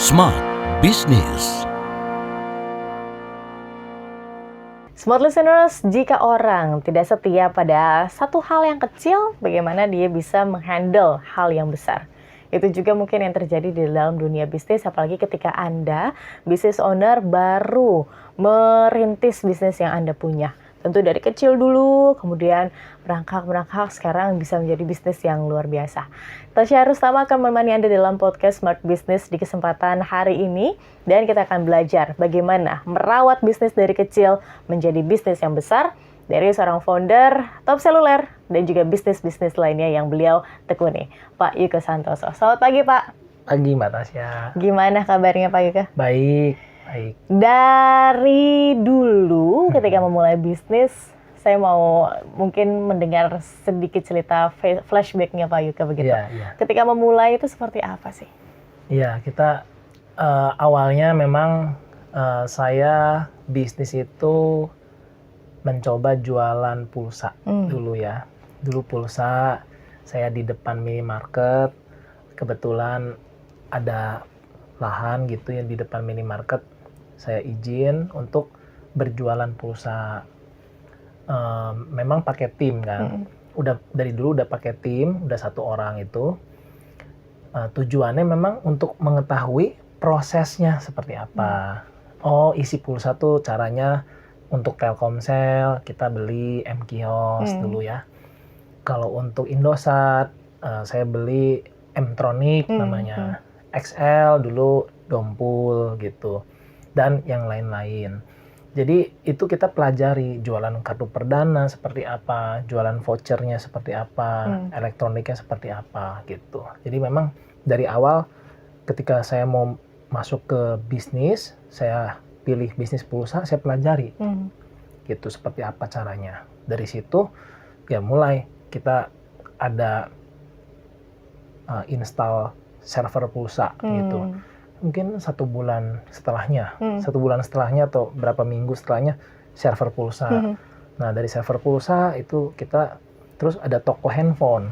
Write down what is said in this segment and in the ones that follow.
Smart Business. Smart listeners, jika orang tidak setia pada satu hal yang kecil, bagaimana dia bisa menghandle hal yang besar? Itu juga mungkin yang terjadi di dalam dunia bisnis, apalagi ketika Anda, business owner, baru merintis bisnis yang Anda punya. Tentu dari kecil dulu, kemudian merangkak, sekarang bisa menjadi bisnis yang luar biasa. Tasya Rustama akan menemani Anda dalam podcast Smart Business di kesempatan hari ini. Dan kita akan belajar bagaimana merawat bisnis dari kecil menjadi bisnis yang besar dari seorang founder Top Seluler dan juga bisnis-bisnis lainnya yang beliau tekuni, Pak Yuke Santoso. Selamat pagi, Pak. Pagi, Mbak Tasya. Gimana kabarnya, Pak Yuke? Baik. Dari dulu ketika memulai bisnis, saya mau mungkin mendengar sedikit cerita flashback-nya Pak Yuke begitu. Iya. Ketika memulai itu seperti apa sih? Iya, kita awalnya memang saya bisnis itu mencoba jualan pulsa dulu ya. Dulu pulsa, saya di depan minimarket, kebetulan ada lahan gitu yang di depan minimarket, saya izin untuk berjualan pulsa. Memang pakai tim kan, udah dari dulu udah pakai tim, udah 1 orang itu. Tujuannya memang untuk mengetahui prosesnya seperti apa. Oh, isi pulsa tuh caranya untuk Telkomsel kita beli M-Kios dulu ya. Kalau untuk Indosat saya beli M-Tronic namanya. XL dulu Dompul gitu. Dan yang lain-lain. Jadi itu kita pelajari jualan kartu perdana seperti apa, jualan vouchernya seperti apa, elektroniknya seperti apa gitu. Jadi memang dari awal ketika saya mau masuk ke bisnis, saya pilih bisnis pulsa, saya pelajari gitu seperti apa caranya. Dari situ ya mulai kita ada install server pulsa gitu. Mungkin 1 bulan setelahnya, 1 bulan setelahnya atau berapa minggu setelahnya server pulsa. Nah dari server pulsa itu kita terus ada toko handphone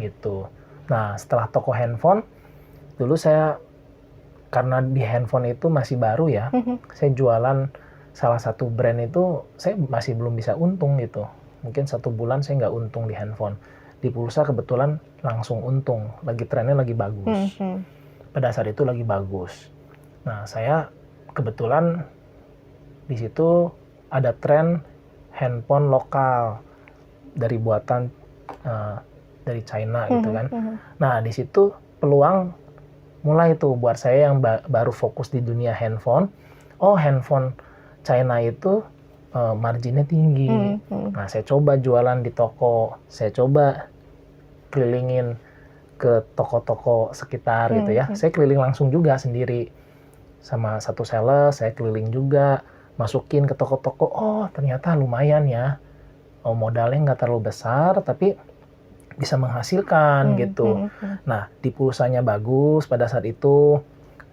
gitu. Nah setelah toko handphone, dulu saya karena di handphone itu masih baru ya, saya jualan salah satu brand itu saya masih belum bisa untung gitu. Mungkin 1 bulan saya nggak untung di handphone. Di pulsa kebetulan langsung untung, lagi trennya lagi bagus. Pada saat itu lagi bagus. Nah saya kebetulan di situ ada tren handphone lokal dari buatan dari China gitu kan. Nah di situ peluang mulai tuh buat saya yang baru fokus di dunia handphone. Oh handphone China itu marginnya tinggi. Nah saya coba jualan di toko, saya coba kelilingin ke toko-toko sekitar gitu ya. Saya keliling langsung juga sendiri sama 1 sales, saya keliling juga masukin ke toko-toko. Oh ternyata lumayan ya. Oh modalnya nggak terlalu besar tapi bisa menghasilkan gitu. Nah di pulsanya bagus pada saat itu,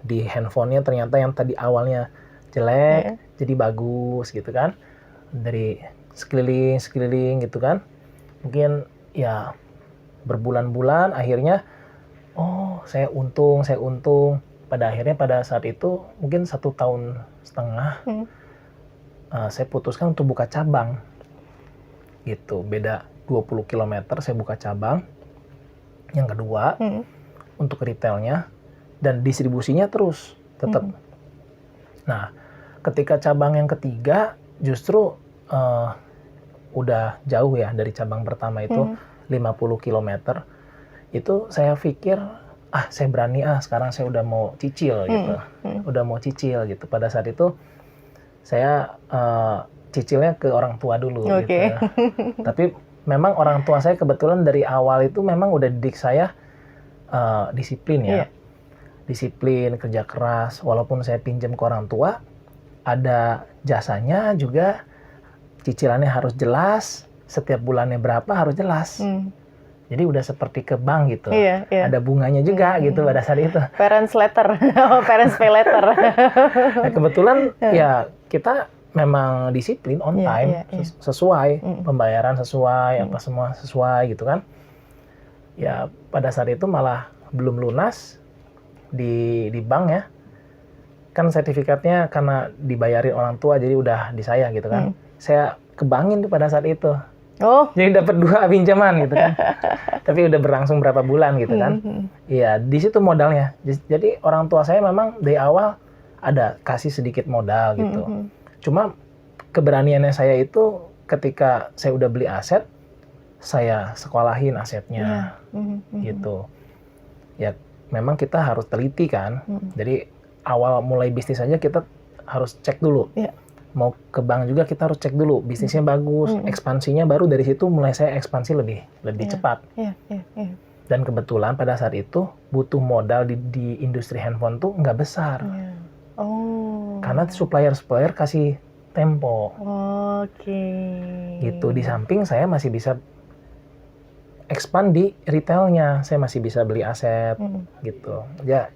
di handphonenya ternyata yang tadi awalnya jelek jadi bagus gitu kan. Dari sekeliling gitu kan. Mungkin ya berbulan-bulan akhirnya saya untung. Pada akhirnya pada saat itu mungkin 1,5 tahun saya putuskan untuk buka cabang gitu. Beda 20 km saya buka cabang yang kedua untuk retailnya dan distribusinya terus tetap. Nah ketika cabang yang ketiga justru udah jauh ya dari cabang pertama itu 50 km. Itu saya pikir saya berani sekarang saya udah mau cicil gitu. Udah mau cicil gitu. Pada saat itu saya cicilnya ke orang tua dulu gitu. Tapi memang orang tua saya kebetulan dari awal itu memang udah didik saya disiplin ya. Disiplin, kerja keras. Walaupun saya pinjam ke orang tua, ada jasanya juga, cicilannya harus jelas, setiap bulannya berapa harus jelas. Jadi udah seperti ke bank gitu. Ada bunganya juga gitu pada saat itu. Parents letter, parents pay letter. Nah, kebetulan ya kita memang disiplin on time, sesuai pembayaran sesuai, apa semua sesuai gitu kan. Ya pada saat itu malah belum lunas di bank ya. kan sertifikatnya karena dibayarin orang tua jadi udah di saya gitu kan. Saya kebangin tuh pada saat itu. Oh, Jadi dapat 2 pinjaman gitu kan. Tapi udah berlangsung berapa bulan gitu kan. Iya, di situ modalnya. Jadi orang tua saya memang dari awal ada kasih sedikit modal gitu. Cuma keberaniannya saya itu ketika saya udah beli aset, saya sekolahin asetnya gitu. Ya memang kita harus teliti kan. Jadi awal mulai bisnis aja kita harus cek dulu. Mau ke bank juga kita harus cek dulu bisnisnya bagus, ekspansinya baru dari situ mulai saya ekspansi lebih cepat. Dan kebetulan pada saat itu butuh modal di industri handphone tuh nggak besar. Karena supplier kasih tempo. Gitu. Di samping saya masih bisa expand di retailnya, saya masih bisa beli aset gitu. Ya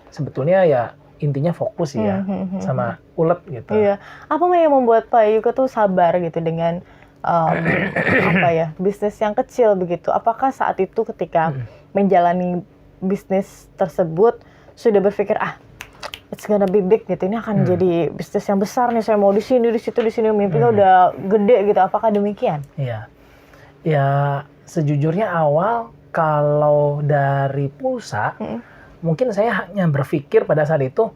sebetulnya ya intinya fokus ya sama ulet gitu. Iya. Apa yang membuat Pak Yuke tuh sabar gitu dengan apa ya, bisnis yang kecil begitu? Apakah saat itu ketika menjalani bisnis tersebut sudah berpikir it's gonna be big gitu, ini akan jadi bisnis yang besar nih, saya mau di sini, di situ, di sini, mimpinya udah gede gitu. Apakah demikian? Iya. Ya sejujurnya awal kalau dari pulsa mungkin saya hanya berpikir pada saat itu,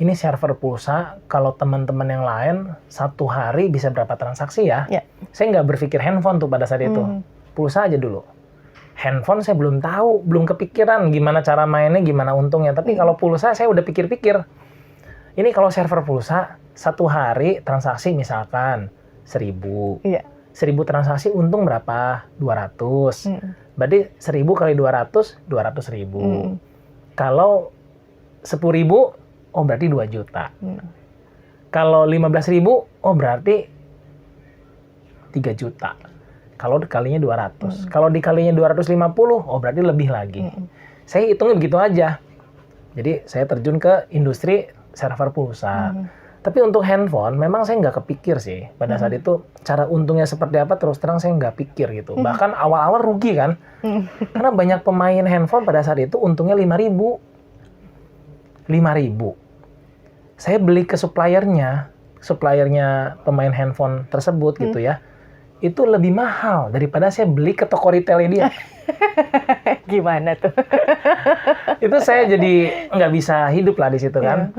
ini server pulsa, kalau teman-teman yang lain satu hari bisa berapa transaksi ya? Saya nggak berpikir handphone tuh pada saat itu. Pulsa aja dulu. Handphone saya belum tahu, belum kepikiran gimana cara mainnya, gimana untungnya. Tapi kalau pulsa saya udah pikir-pikir. Ini kalau server pulsa, satu hari transaksi misalkan 1.000. 1.000 transaksi untung berapa? 200. Berarti 1.000 kali 200, 200.000. Kalau 10.000, oh berarti 2 juta. Kalau 15.000, oh berarti 3 juta. Kalau dikalinya 200. Kalau dikalinya 250, oh berarti lebih lagi. Saya hitungnya begitu aja. Jadi saya terjun ke industri server pulsa. Tapi untuk handphone, memang saya nggak kepikir sih. Pada saat itu, cara untungnya seperti apa, terus terang saya nggak pikir gitu. Bahkan awal-awal rugi kan. Karena banyak pemain handphone pada saat itu untungnya 5.000. 5.000. Saya beli ke suppliernya pemain handphone tersebut gitu ya. Itu lebih mahal daripada saya beli ke toko retailnya dia. Gimana tuh? Itu saya jadi nggak bisa hidup lah di situ kan.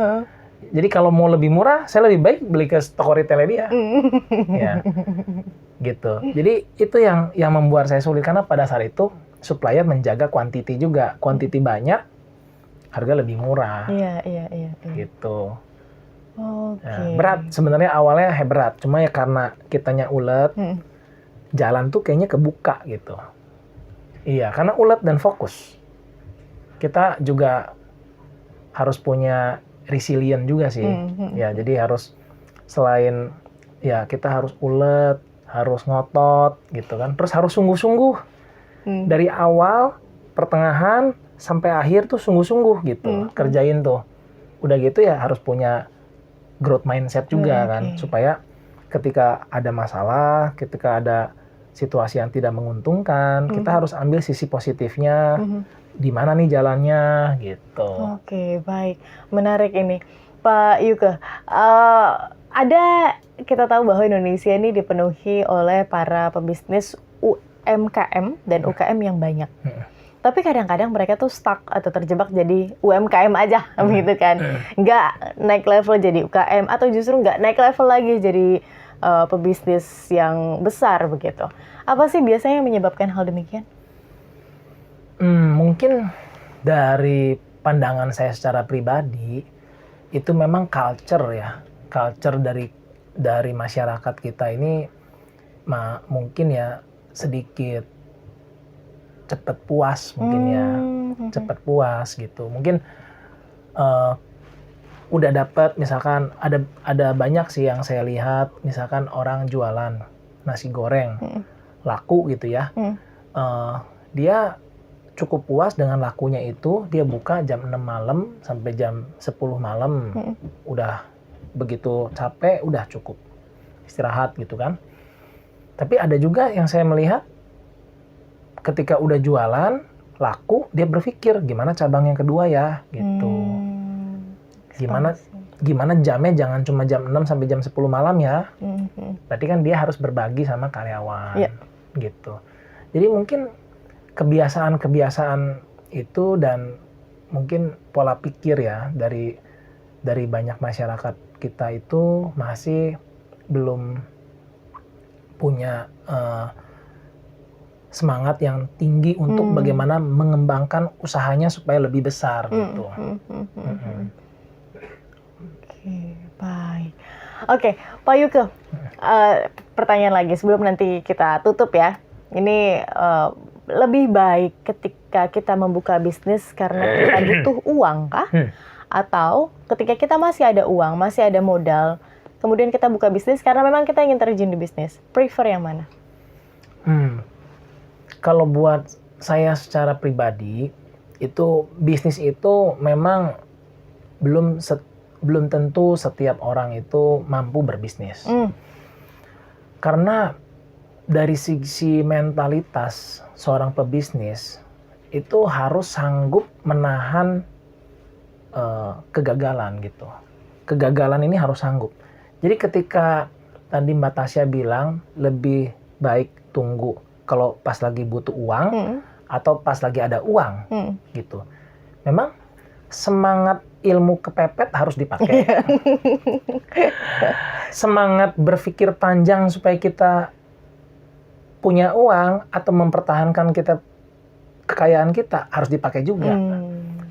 Jadi kalau mau lebih murah, saya lebih baik beli ke toko retailnya dia. Ya, gitu. Jadi itu yang membuat saya sulit karena pada saat itu supplier menjaga quantity juga, quantity banyak, harga lebih murah. Iya. Gitu. Nah, berat sebenarnya awalnya berat, cuma ya karena kitanya ulet, jalan tuh kayaknya kebuka gitu. Iya, karena ulet dan fokus. Kita juga harus punya resilient juga sih. Ya, jadi harus selain ya kita harus ulet, harus ngotot gitu kan. Terus harus sungguh-sungguh. Dari awal, pertengahan sampai akhir tuh sungguh-sungguh gitu. Kerjain tuh. Udah gitu ya harus punya growth mindset juga kan, supaya ketika ada masalah, ketika ada situasi yang tidak menguntungkan, kita harus ambil sisi positifnya. Di mana nih jalannya gitu. Oke, baik. Menarik ini. Pak Yuke, kita tahu bahwa Indonesia ini dipenuhi oleh para pebisnis UMKM dan UKM yang banyak. Tapi kadang-kadang mereka tuh stuck atau terjebak jadi UMKM aja, gitu kan. Nggak naik level jadi UKM, atau justru nggak naik level lagi jadi pebisnis yang besar begitu. Apa sih biasanya yang menyebabkan hal demikian? Mungkin dari pandangan saya secara pribadi, itu memang culture ya. Culture dari masyarakat kita ini mungkin ya sedikit cepat puas mungkin ya. Cepat puas gitu. Mungkin udah dapat, misalkan ada banyak sih yang saya lihat, misalkan orang jualan nasi goreng laku gitu ya. Dia cukup puas dengan lakunya itu, dia buka jam 6 malam sampai jam 10 malam. Udah begitu capek, udah cukup istirahat gitu kan. Tapi ada juga yang saya melihat ketika udah jualan laku, dia berpikir gimana cabang yang kedua ya gitu. gimana jamnya jangan cuma jam 6 sampai jam 10 malam ya. Berarti kan dia harus berbagi sama karyawan. Iya. Gitu. Jadi mungkin kebiasaan-kebiasaan itu dan mungkin pola pikir ya dari banyak masyarakat kita itu masih belum punya semangat yang tinggi untuk bagaimana mengembangkan usahanya supaya lebih besar gitu. Oke, baik. Oke, Pak Yuke, pertanyaan lagi sebelum nanti kita tutup ya. Ini lebih baik ketika kita membuka bisnis karena kita butuh uang kah? Atau ketika kita masih ada uang, masih ada modal, kemudian kita buka bisnis karena memang kita ingin terjun di bisnis. Prefer yang mana? Kalau buat saya secara pribadi, itu bisnis itu memang belum tentu setiap orang itu mampu berbisnis. Karena dari sisi mentalitas seorang pebisnis itu harus sanggup menahan kegagalan gitu. Kegagalan ini harus sanggup. Jadi ketika tadi Mbak Tasya bilang lebih baik tunggu kalau pas lagi butuh uang atau pas lagi ada uang gitu. Memang semangat ilmu kepepet harus dipakai. Semangat berpikir panjang supaya kita punya uang atau mempertahankan kekayaan kita harus dipakai juga.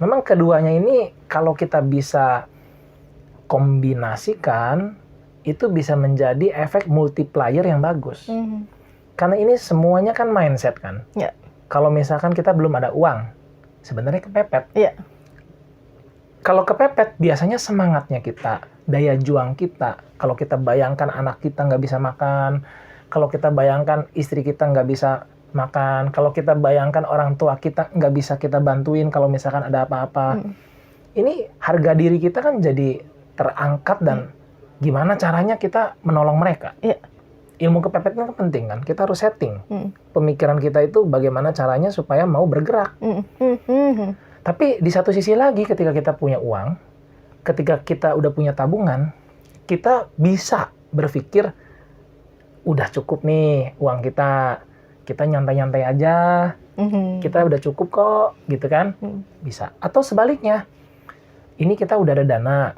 Memang keduanya ini kalau kita bisa kombinasikan itu bisa menjadi efek multiplier yang bagus. Karena ini semuanya kan mindset kan. Yeah. Kalau misalkan kita belum ada uang, sebenarnya kepepet. Yeah. Kalau kepepet, biasanya semangatnya kita, daya juang kita. Kalau kita bayangkan anak kita nggak bisa makan, kalau kita bayangkan istri kita nggak bisa makan, kalau kita bayangkan orang tua kita nggak bisa kita bantuin kalau misalkan ada apa-apa. Ini harga diri kita kan jadi terangkat dan gimana caranya kita menolong mereka. Yeah. Ilmu kepepetnya kan penting kan, kita harus setting pemikiran kita itu bagaimana caranya supaya mau bergerak. Tapi di satu sisi lagi ketika kita punya uang, ketika kita udah punya tabungan, kita bisa berpikir udah cukup nih uang kita nyantai-nyantai aja, kita udah cukup kok gitu kan, bisa. Atau sebaliknya, ini kita udah ada dana,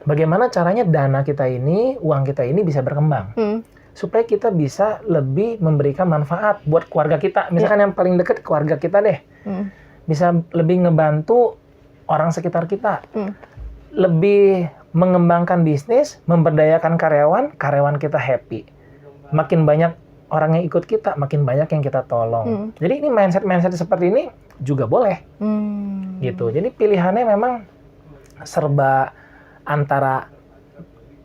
bagaimana caranya dana kita ini, uang kita ini bisa berkembang. Supaya kita bisa lebih memberikan manfaat buat keluarga kita. Misalkan yang paling dekat keluarga kita deh. Bisa lebih ngebantu orang sekitar kita. Lebih mengembangkan bisnis, memberdayakan karyawan kita happy. Makin banyak orang yang ikut kita, makin banyak yang kita tolong. Jadi ini mindset seperti ini juga boleh. Gitu. Jadi pilihannya memang serba antara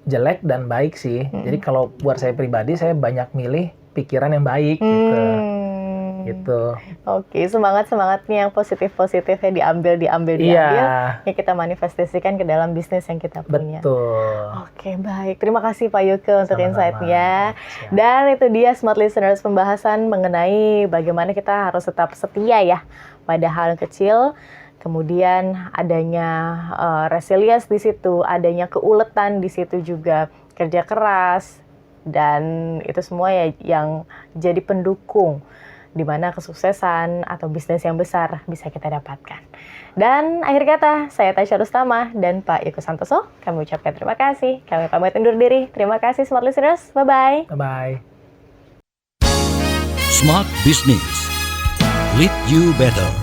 jelek dan baik sih. Jadi kalau buat saya pribadi, saya banyak milih pikiran yang baik gitu. Oke, semangatnya yang positifnya diambil, Iya. ya kita manifestasikan ke dalam bisnis yang kita punya. Betul. Oke, baik. Terima kasih Pak Yuke untuk Sama-sama. insight-nya. Dan itu dia Smart Listeners, pembahasan mengenai bagaimana kita harus tetap setia ya pada hal yang kecil. Kemudian adanya resilience di situ, adanya keuletan di situ juga, kerja keras, dan itu semua ya yang jadi pendukung di mana kesuksesan atau bisnis yang besar bisa kita dapatkan. Dan akhir kata, saya Tasya Rustama dan Pak Yuke Santoso, kami ucapkan terima kasih. Kami pamit undur diri. Terima kasih Smart Listeners. Bye-bye. Bye-bye. Smart Business. Lead you better.